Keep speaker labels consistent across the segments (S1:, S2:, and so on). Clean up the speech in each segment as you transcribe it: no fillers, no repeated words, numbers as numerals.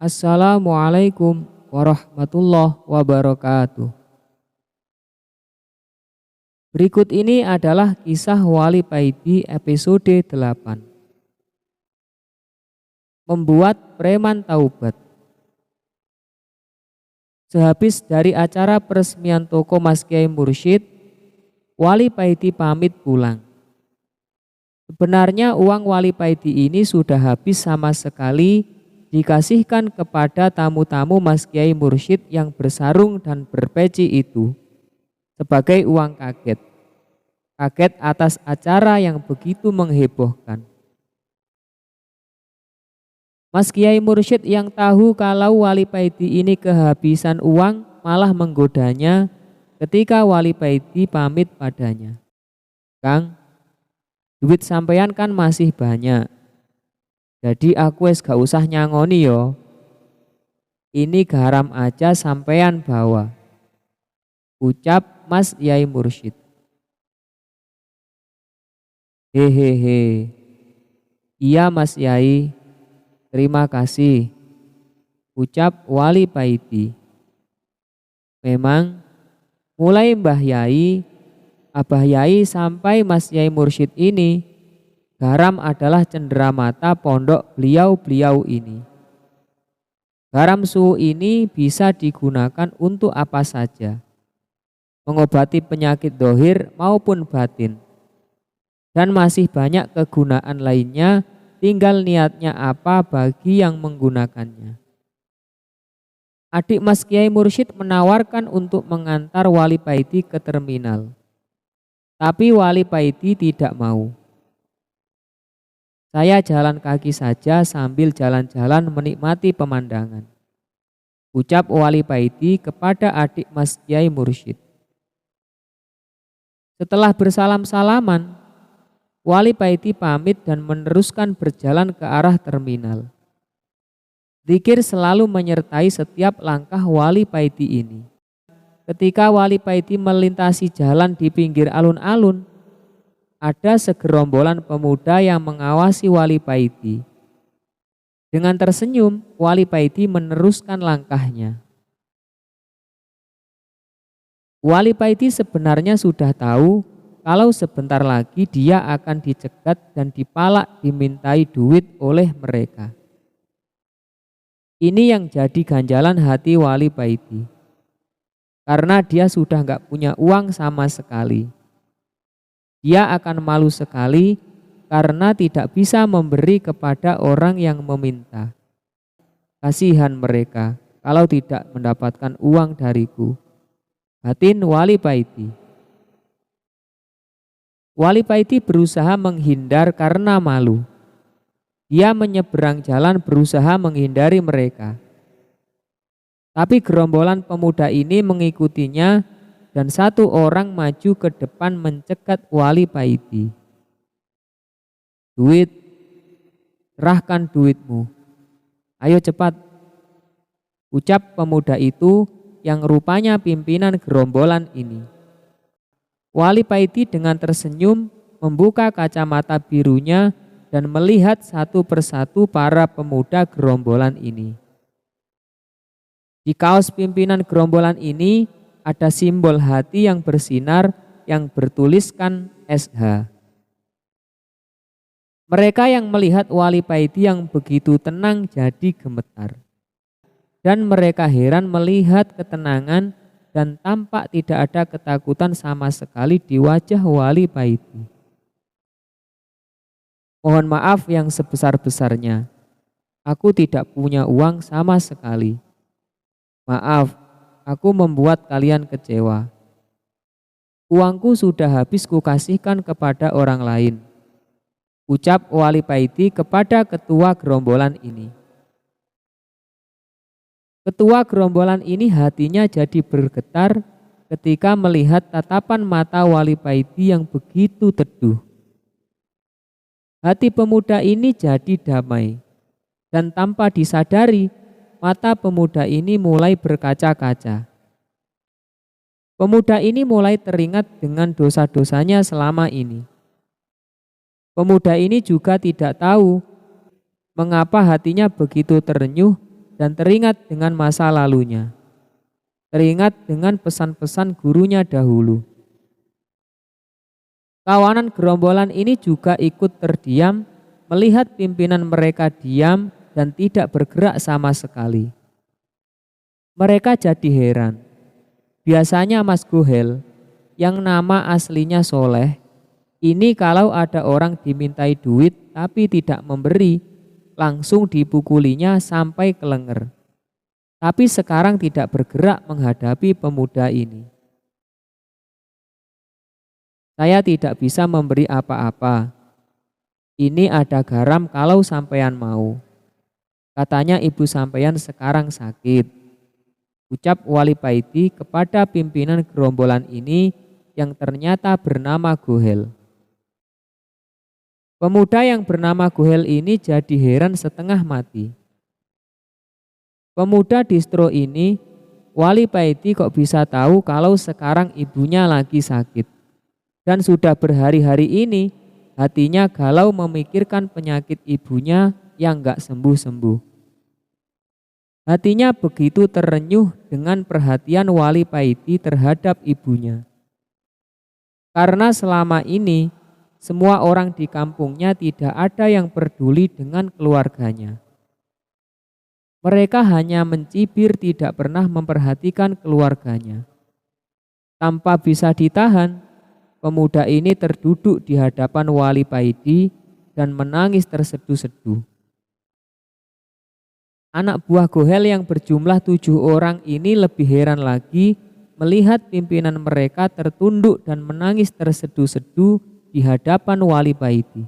S1: Assalamualaikum warahmatullahi wabarakatuh. Berikut ini adalah kisah Wali Paidi episode 8. Membuat preman taubat. Sehabis dari acara peresmian toko Mas Kiai Mursyid, Wali Paidi pamit pulang. Sebenarnya uang Wali Paidi ini sudah habis sama sekali dikasihkan kepada tamu-tamu Mas Kiai Mursyid yang bersarung dan berpeci itu sebagai uang kaget. Kaget atas acara yang begitu menghebohkan. Mas Kiai Mursyid yang tahu kalau Wali Paidi ini kehabisan uang malah menggodanya ketika Wali Paidi pamit padanya. "Kang, duit sampean kan masih banyak. Jadi aku wis gak usah nyangoni yo. Ini garam aja sampean bawa," ucap Mas Kiai Mursyid. "Hehehe. Iya Mas Yai, terima kasih," ucap Wali Paidi. Memang mulai Mbah Yai, Abah Yai sampai Mas Yai Mursyid ini, garam adalah cenderamata pondok beliau-beliau ini. Garam suwu ini bisa digunakan untuk apa saja, mengobati penyakit dohir maupun batin. Dan masih banyak kegunaan lainnya, tinggal niatnya apa bagi yang menggunakannya. Adik Mas Kiai Mursyid menawarkan untuk mengantar Wali Paidi ke terminal. Tapi Wali Paidi tidak mau. "Saya jalan kaki saja sambil jalan-jalan menikmati pemandangan," ucap Wali Paidi kepada adik Mas Kiai Mursyid. Setelah bersalam-salaman, Wali Paidi pamit dan meneruskan berjalan ke arah terminal. Zikir selalu menyertai setiap langkah Wali Paidi ini. Ketika Wali Paidi melintasi jalan di pinggir alun-alun, ada segerombolan pemuda yang mengawasi Wali Paidi. Dengan tersenyum, Wali Paidi meneruskan langkahnya. Wali Paidi sebenarnya sudah tahu kalau sebentar lagi dia akan dicegat dan dipalak dimintai duit oleh mereka. Ini yang jadi ganjalan hati Wali Paidi. Karena dia sudah gak punya uang sama sekali. Dia akan malu sekali karena tidak bisa memberi kepada orang yang meminta. Kasihan mereka kalau tidak mendapatkan uang dariku, batin Wali Paidi. Wali Paidi berusaha menghindar karena malu. Dia menyeberang jalan berusaha menghindari mereka. Tapi gerombolan pemuda ini mengikutinya dan satu orang maju ke depan mencegat Wali Paidi. "Duit, serahkan duitmu. Ayo cepat," ucap pemuda itu yang rupanya pimpinan gerombolan ini. Wali Paidi dengan tersenyum membuka kacamata birunya dan melihat satu persatu para pemuda gerombolan ini. Di kaos pimpinan gerombolan ini ada simbol hati yang bersinar yang bertuliskan SH. Mereka yang melihat Wali Paidi yang begitu tenang jadi gemetar. Dan mereka heran melihat ketenangan dan tampak tidak ada ketakutan sama sekali di wajah Wali Paidi. "Mohon maaf yang sebesar-besarnya. Aku tidak punya uang sama sekali. Maaf, aku membuat kalian kecewa. Uangku sudah habis kukasihkan kepada orang lain," ucap Wali Paidi kepada ketua gerombolan ini. Ketua gerombolan ini hatinya jadi bergetar ketika melihat tatapan mata Wali Paidi yang begitu teduh. Hati pemuda ini jadi damai dan tanpa disadari mata pemuda ini mulai berkaca-kaca. Pemuda ini mulai teringat dengan dosa-dosanya selama ini. Pemuda ini juga tidak tahu mengapa hatinya begitu terenyuh dan teringat dengan masa lalunya. Teringat dengan pesan-pesan gurunya dahulu. Kawanan gerombolan ini juga ikut terdiam melihat pimpinan mereka diam dan tidak bergerak sama sekali. Mereka jadi heran. Biasanya Mas Gohel, yang nama aslinya Soleh, ini kalau ada orang dimintai duit tapi tidak memberi, langsung dipukulinya sampai kelenger. Tapi sekarang tidak bergerak menghadapi pemuda ini. Saya tidak bisa memberi apa-apa. Ini ada garam kalau sampean mau. Katanya ibu sampean sekarang sakit. Ucap Wali Paiti kepada pimpinan gerombolan ini yang ternyata bernama Gohel. Pemuda yang bernama Gohel ini jadi heran setengah mati. Pemuda distro ini, Wali Paiti kok bisa tahu kalau sekarang ibunya lagi sakit. Dan sudah berhari-hari ini hatinya galau memikirkan penyakit ibunya yang gak sembuh-sembuh. Hatinya begitu terenyuh dengan perhatian Wali Paiti terhadap ibunya. Karena selama ini semua orang di kampungnya tidak ada yang peduli dengan keluarganya. Mereka hanya mencibir, tidak pernah memperhatikan keluarganya. Tanpa bisa ditahan, pemuda ini terduduk di hadapan Wali Paiti dan menangis terseduh-seduh. Anak buah Gohel yang berjumlah 7 orang ini lebih heran lagi melihat pimpinan mereka tertunduk dan menangis terseduh-seduh di hadapan Wali Paiti.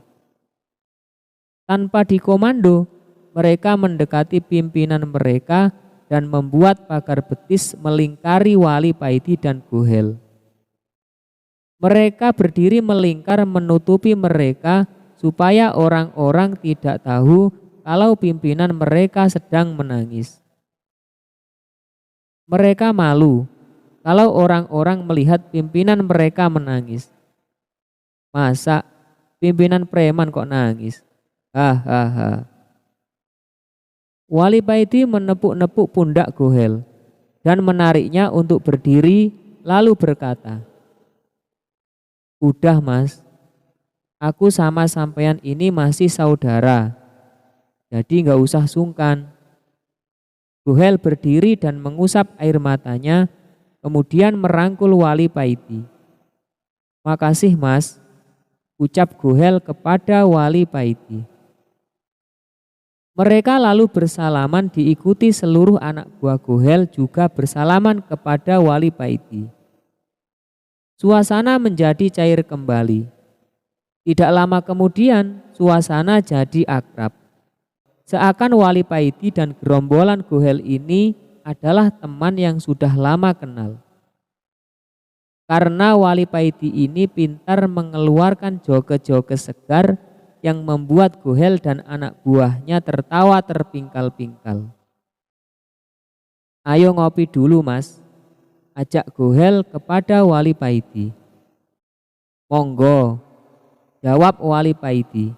S1: Tanpa dikomando, mereka mendekati pimpinan mereka dan membuat pagar betis melingkari Wali Paiti dan Gohel. Mereka berdiri melingkar menutupi mereka supaya orang-orang tidak tahu kalau pimpinan mereka sedang menangis. Mereka malu kalau orang-orang melihat pimpinan mereka menangis. Masa pimpinan preman kok nangis? Hahaha. Wali Paiti menepuk-nepuk pundak Gohel dan menariknya untuk berdiri lalu berkata, "Udah Mas, aku sama sampean ini masih saudara, jadi gak usah sungkan." Gohel berdiri dan mengusap air matanya, kemudian merangkul Wali Paiti. "Makasih Mas," ucap Gohel kepada Wali Paiti. Mereka lalu bersalaman diikuti seluruh anak buah Gohel juga bersalaman kepada Wali Paiti. Suasana menjadi cair kembali. Tidak lama kemudian suasana jadi akrab. Seakan Wali Paiti dan gerombolan Gohel ini adalah teman yang sudah lama kenal. Karena Wali Paiti ini pintar mengeluarkan joke-joke segar yang membuat Gohel dan anak buahnya tertawa terpingkal-pingkal. "Ayo ngopi dulu Mas," ajak Gohel kepada Wali Paiti. "Monggo," jawab Wali Paiti.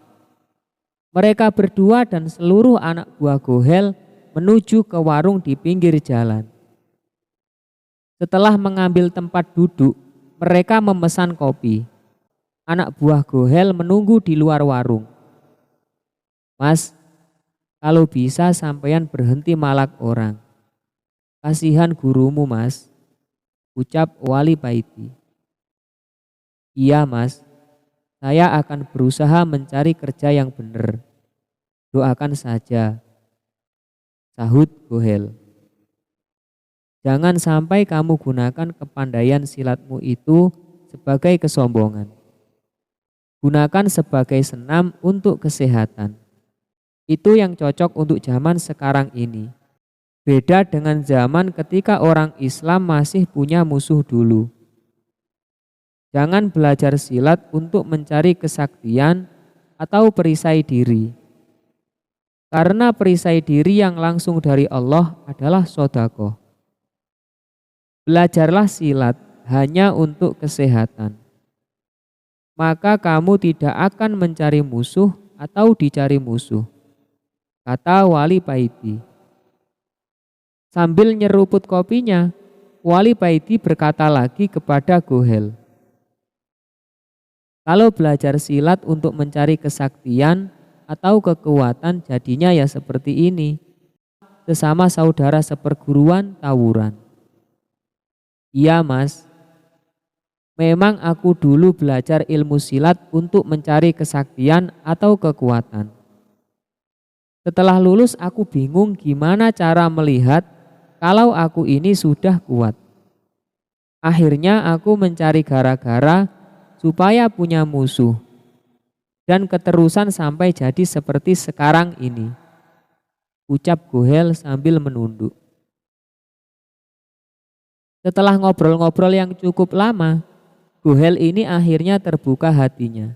S1: Mereka berdua dan seluruh anak buah Gohel menuju ke warung di pinggir jalan. Setelah mengambil tempat duduk, mereka memesan kopi. Anak buah Gohel menunggu di luar warung. "Mas, kalau bisa sampean berhenti malak orang. Kasihan gurumu Mas," ucap Wali Paiti. "Iya Mas, saya akan berusaha mencari kerja yang benar. Doakan saja," sahut Gohel. "Jangan sampai kamu gunakan kepandaian silatmu itu sebagai kesombongan. Gunakan sebagai senam untuk kesehatan. Itu yang cocok untuk zaman sekarang ini. Beda dengan zaman ketika orang Islam masih punya musuh dulu. Jangan belajar silat untuk mencari kesaktian atau perisai diri. Karena perisai diri yang langsung dari Allah adalah sodaqoh. Belajarlah silat hanya untuk kesehatan. Maka kamu tidak akan mencari musuh atau dicari musuh," kata Wali Paiti. Sambil nyeruput kopinya, Wali Paiti berkata lagi kepada Gohel, "Kalau belajar silat untuk mencari kesaktian atau kekuatan jadinya ya seperti ini. Sesama saudara seperguruan tawuran." "Iya Mas, memang aku dulu belajar ilmu silat untuk mencari kesaktian atau kekuatan. Setelah lulus aku bingung gimana cara melihat kalau aku ini sudah kuat. Akhirnya aku mencari gara-gara supaya punya musuh. Dan keterusan sampai jadi seperti sekarang ini," ucap Gohel sambil menunduk. Setelah ngobrol-ngobrol yang cukup lama, Gohel ini akhirnya terbuka hatinya.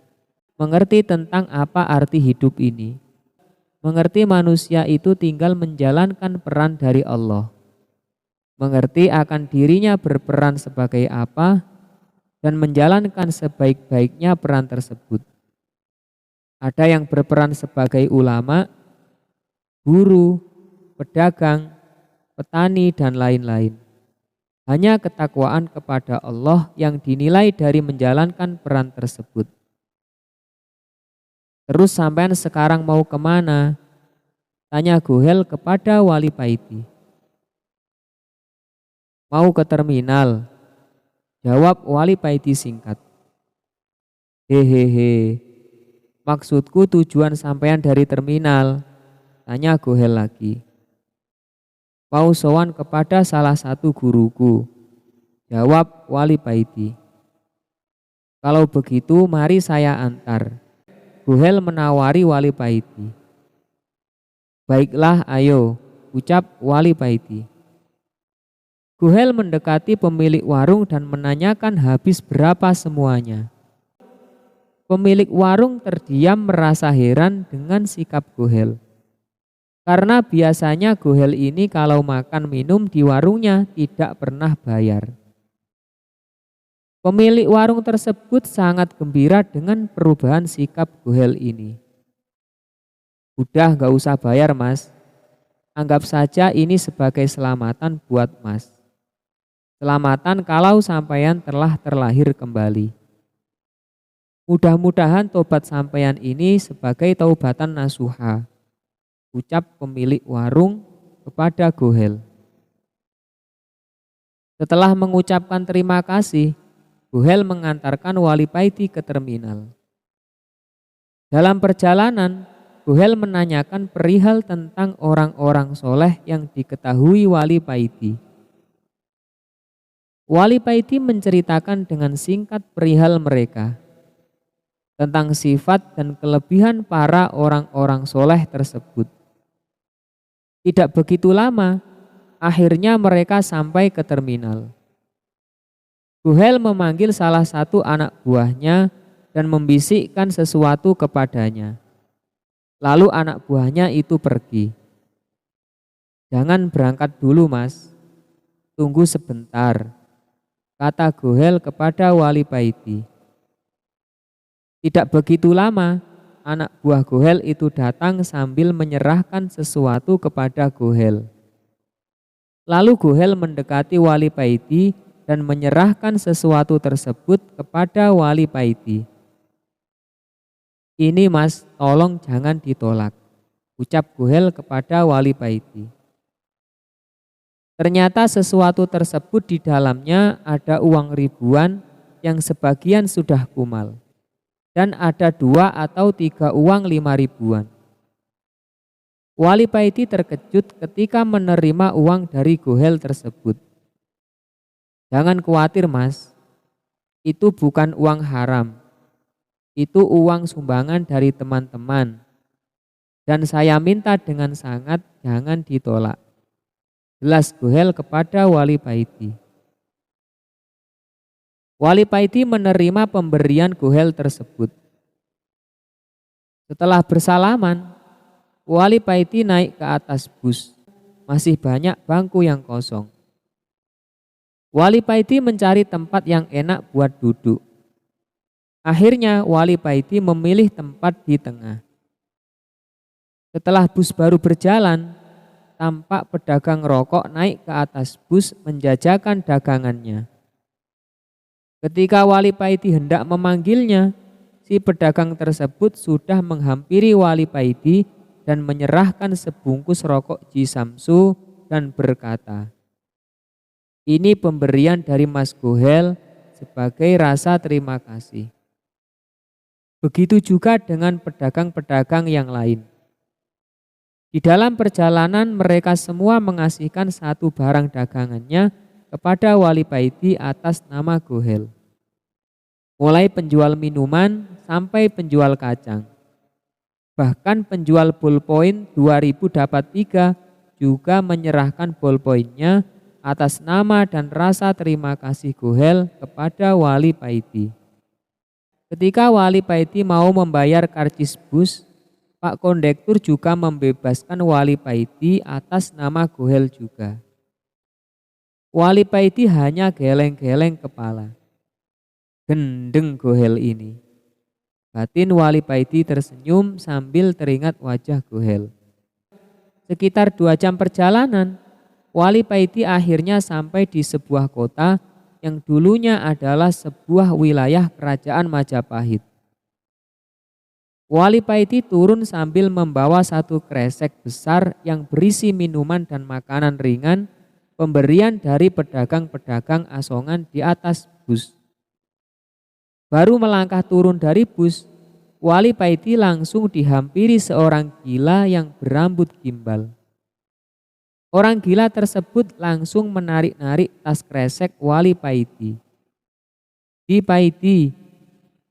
S1: Mengerti tentang apa arti hidup ini. Mengerti manusia itu tinggal menjalankan peran dari Allah. Mengerti akan dirinya berperan sebagai apa dan menjalankan sebaik-baiknya peran tersebut. Ada yang berperan sebagai ulama, guru, pedagang, petani, dan lain-lain. Hanya ketakwaan kepada Allah yang dinilai dari menjalankan peran tersebut. "Terus sampean sekarang mau kemana?" tanya Gohel kepada Wali Paiti. "Mau ke terminal," jawab Wali Paiti singkat. "Hehehe, maksudku tujuan sampean dari terminal," tanya Gohel lagi. "Mau sowan kepada salah satu guruku," jawab Wali Paiti. "Kalau begitu mari saya antar," Gohel menawari Wali Paiti. "Baiklah ayo," ucap Wali Paiti. Gohel mendekati pemilik warung dan menanyakan habis berapa semuanya. Pemilik warung terdiam merasa heran dengan sikap Gohel. Karena biasanya Gohel ini kalau makan minum di warungnya tidak pernah bayar. Pemilik warung tersebut sangat gembira dengan perubahan sikap Gohel ini. "Udah gak usah bayar Mas, anggap saja ini sebagai selamatan buat Mas. Selamatan kalau sampeyan telah terlahir kembali. Mudah-mudahan tobat sampeyan ini sebagai taubatan nasuha," ucap pemilik warung kepada Gohel. Setelah mengucapkan terima kasih, Gohel mengantarkan Wali Paiti ke terminal. Dalam perjalanan, Gohel menanyakan perihal tentang orang-orang soleh yang diketahui Wali Paiti. Wali Paiti menceritakan dengan singkat perihal mereka, tentang sifat dan kelebihan para orang-orang soleh tersebut. Tidak begitu lama, akhirnya mereka sampai ke terminal. Gohel memanggil salah satu anak buahnya dan membisikkan sesuatu kepadanya. Lalu anak buahnya itu pergi. "Jangan berangkat dulu Mas, tunggu sebentar," kata Gohel kepada Wali Paiti. Tidak begitu lama, anak buah Gohel itu datang sambil menyerahkan sesuatu kepada Gohel. Lalu Gohel mendekati Wali Paiti dan menyerahkan sesuatu tersebut kepada Wali Paiti. "Ini Mas, tolong jangan ditolak," ucap Gohel kepada Wali Paiti. Ternyata sesuatu tersebut di dalamnya ada uang ribuan yang sebagian sudah kumal. Dan ada 2 atau 3 uang 5 ribuan. Wali Paiti terkejut ketika menerima uang dari Gohel tersebut. "Jangan khawatir Mas, itu bukan uang haram. Itu uang sumbangan dari teman-teman. Dan saya minta dengan sangat jangan ditolak," jelas Gohel kepada Wali Paiti. Wali Paiti menerima pemberian Gohel tersebut. Setelah bersalaman, Wali Paiti naik ke atas bus. Masih banyak bangku yang kosong. Wali Paiti mencari tempat yang enak buat duduk. Akhirnya Wali Paiti memilih tempat di tengah. Setelah bus baru berjalan, tampak pedagang rokok naik ke atas bus menjajakan dagangannya. Ketika Wali Paiti hendak memanggilnya, si pedagang tersebut sudah menghampiri Wali Paiti dan menyerahkan sebungkus rokok Ji Samsu dan berkata, "Ini pemberian dari Mas Gohel sebagai rasa terima kasih." Begitu juga dengan pedagang-pedagang yang lain. Di dalam perjalanan mereka semua mengasihkan satu barang dagangannya kepada Wali Paiti atas nama Gohel. Mulai penjual minuman sampai penjual kacang. Bahkan penjual ballpoint 2000 dapat 3 juga menyerahkan ballpointnya atas nama dan rasa terima kasih Gohel kepada Wali Paiti. Ketika Wali Paiti mau membayar karcis bus, Pak Kondektur juga membebaskan Wali Paiti atas nama Gohel juga. Wali Paiti hanya geleng-geleng kepala. Gendeng Gohel ini. Batin Wali Paiti tersenyum sambil teringat wajah Gohel. Sekitar 2 jam perjalanan, Wali Paiti akhirnya sampai di sebuah kota yang dulunya adalah sebuah wilayah kerajaan Majapahit. Wali Paiti turun sambil membawa satu kresek besar yang berisi minuman dan makanan ringan, pemberian dari pedagang-pedagang asongan di atas bus. Baru melangkah turun dari bus, Wali Paiti langsung dihampiri seorang gila yang berambut gimbal. Orang gila tersebut langsung menarik-narik tas kresek Wali Paiti. "Di Paiti,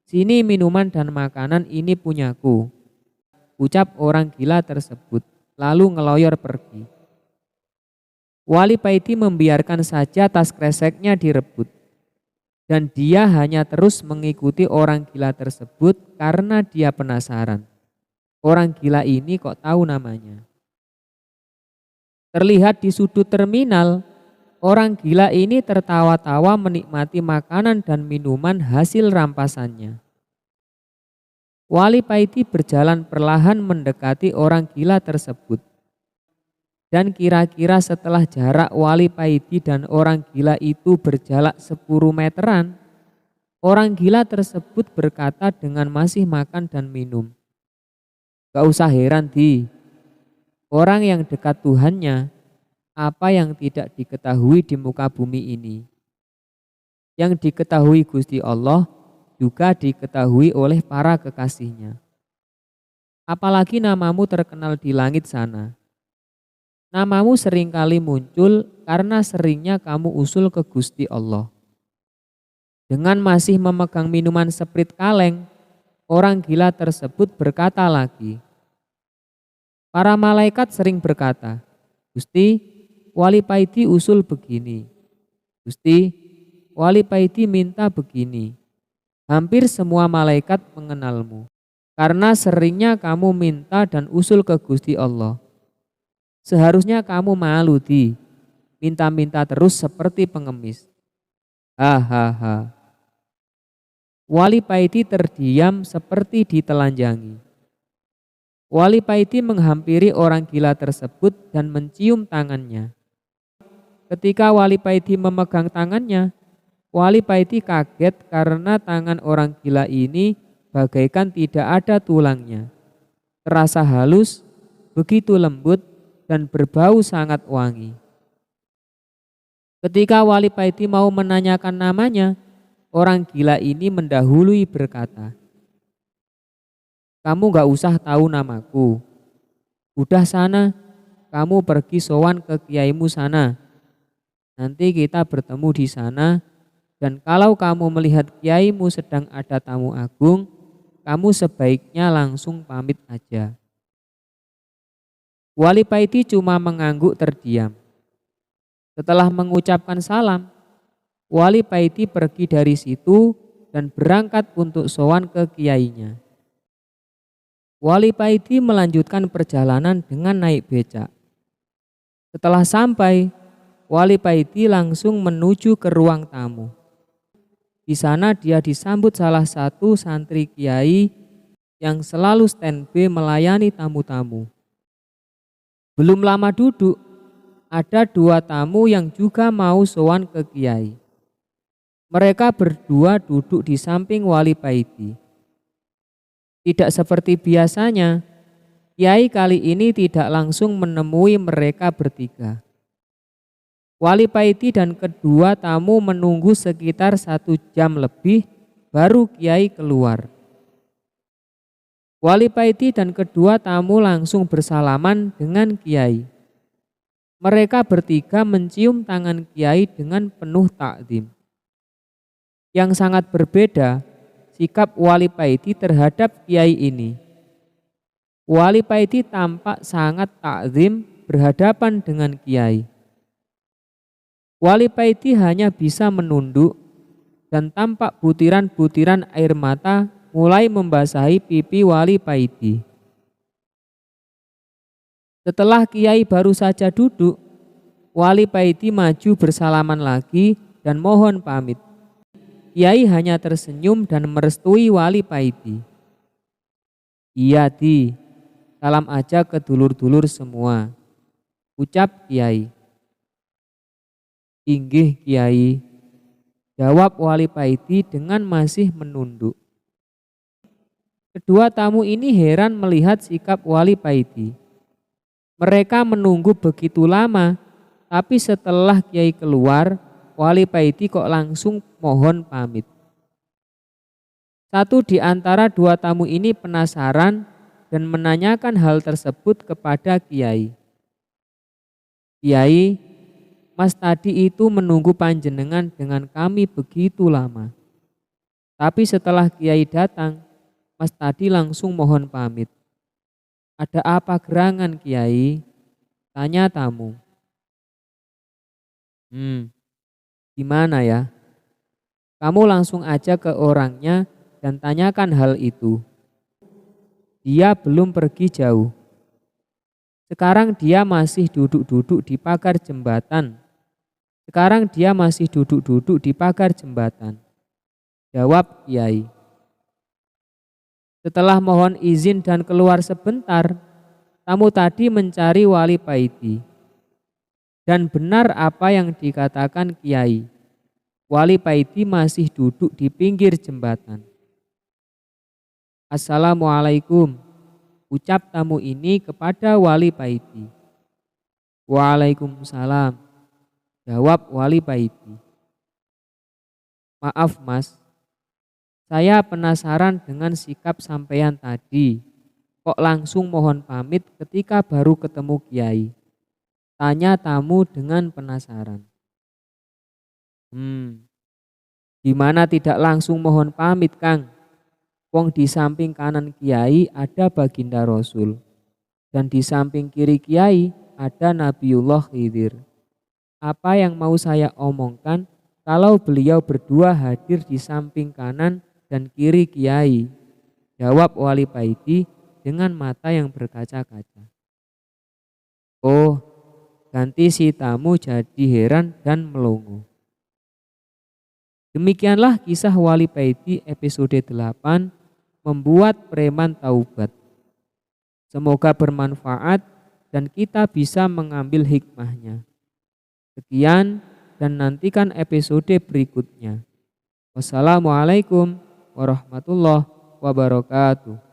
S1: sini minuman dan makanan ini punyaku," ucap orang gila tersebut, lalu ngeloyor pergi. Wali Paiti membiarkan saja tas kreseknya direbut. Dan dia hanya terus mengikuti orang gila tersebut karena dia penasaran. Orang gila ini kok tahu namanya. Terlihat di sudut terminal, orang gila ini tertawa-tawa menikmati makanan dan minuman hasil rampasannya. Wali Paiti berjalan perlahan mendekati orang gila tersebut. Dan kira-kira setelah jarak Wali Paiti dan orang gila itu berjarak 10 meteran, orang gila tersebut berkata dengan masih makan dan minum, "Gak usah heran Di, orang yang dekat Tuhannya, apa yang tidak diketahui di muka bumi ini. Yang diketahui Gusti Allah juga diketahui oleh para kekasihnya. Apalagi namamu terkenal di langit sana. Namamu seringkali muncul karena seringnya kamu usul ke Gusti Allah." Dengan masih memegang minuman seprit kaleng, orang gila tersebut berkata lagi, "Para malaikat sering berkata, 'Gusti, Wali Paiti usul begini. Gusti, Wali Paiti minta begini.' Hampir semua malaikat mengenalmu, karena seringnya kamu minta dan usul ke Gusti Allah. Seharusnya kamu malu Di, minta-minta terus seperti pengemis." Hahaha. Wali Paiti terdiam seperti ditelanjangi. Wali Paiti menghampiri orang gila tersebut dan mencium tangannya. Ketika Wali Paiti memegang tangannya, Wali Paiti kaget karena tangan orang gila ini bagaikan tidak ada tulangnya. Terasa halus, begitu lembut dan berbau sangat wangi. Ketika Wali Paiti mau menanyakan namanya, orang gila ini mendahului berkata, "Kamu gak usah tahu namaku. Udah sana, kamu pergi sowan ke kiaimu sana. Nanti kita bertemu di sana, dan kalau kamu melihat kiaimu sedang ada tamu agung, kamu sebaiknya langsung pamit aja." Wali Paiti cuma mengangguk terdiam. Setelah mengucapkan salam, Wali Paiti pergi dari situ dan berangkat untuk sowan ke kiainya. Wali Paiti melanjutkan perjalanan dengan naik becak. Setelah sampai, Wali Paiti langsung menuju ke ruang tamu. Di sana dia disambut salah satu santri kiai yang selalu standby melayani tamu-tamu. Belum lama duduk, ada dua tamu yang juga mau sowan ke Kiai. Mereka berdua duduk di samping Wali Paiti. Tidak seperti biasanya, Kiai kali ini tidak langsung menemui mereka bertiga. Wali Paiti dan kedua tamu menunggu sekitar 1 jam lebih baru Kiai keluar. Wali Paiti dan kedua tamu langsung bersalaman dengan Kiai. Mereka bertiga mencium tangan Kiai dengan penuh takdim. Yang sangat berbeda sikap Wali Paiti terhadap Kiai ini. Wali Paiti tampak sangat takzim berhadapan dengan Kiai. Wali Paiti hanya bisa menunduk dan tampak butiran-butiran air mata mulai membasahi pipi Wali Paiti. Setelah Kiai baru saja duduk, Wali Paiti maju bersalaman lagi dan mohon pamit. Kiai hanya tersenyum dan merestui Wali Paiti. Iya Di, salam aja ke dulur-dulur semua, ucap Kiai. Inggih Kiai, jawab Wali Paiti dengan masih menunduk. Kedua tamu ini heran melihat sikap Wali Paiti. Mereka menunggu begitu lama, tapi setelah Kiai keluar, Wali Paiti kok langsung mohon pamit. Satu di antara dua tamu ini penasaran dan menanyakan hal tersebut kepada Kiai. Kiai, Mas tadi itu menunggu panjenengan dengan kami begitu lama. Tapi setelah Kiai datang, Mas tadi langsung mohon pamit. Ada apa gerangan Kiai? Tanya tamu. Gimana ya? Kamu langsung aja ke orangnya dan tanyakan hal itu. Dia belum pergi jauh. Sekarang dia masih duduk-duduk di pagar jembatan. Jawab Kiai. Setelah mohon izin dan keluar sebentar, tamu tadi mencari Wali Paiti. Dan benar apa yang dikatakan Kiai. Wali Paiti masih duduk di pinggir jembatan. Assalamualaikum, ucap tamu ini kepada Wali Paiti. Waalaikumsalam, jawab Wali Paiti. Maaf Mas, saya penasaran dengan sikap sampean tadi. Kok langsung mohon pamit ketika baru ketemu Kiai? Tanya tamu dengan penasaran. Gimana tidak langsung mohon pamit Kang? Wong di samping kanan Kiai ada Baginda Rasul. Dan di samping kiri Kiai ada Nabiullah Khidir. Apa yang mau saya omongkan kalau beliau berdua hadir di samping kanan dan kiri Kiai? Jawab Wali Paiti dengan mata yang berkaca-kaca. Oh, ganti si tamu jadi heran dan melongo. Demikianlah kisah Wali Paiti episode 8, membuat preman taubat. Semoga bermanfaat dan kita bisa mengambil hikmahnya. Sekian dan nantikan episode berikutnya. Wassalamualaikum warahmatullahi wabarakatuh.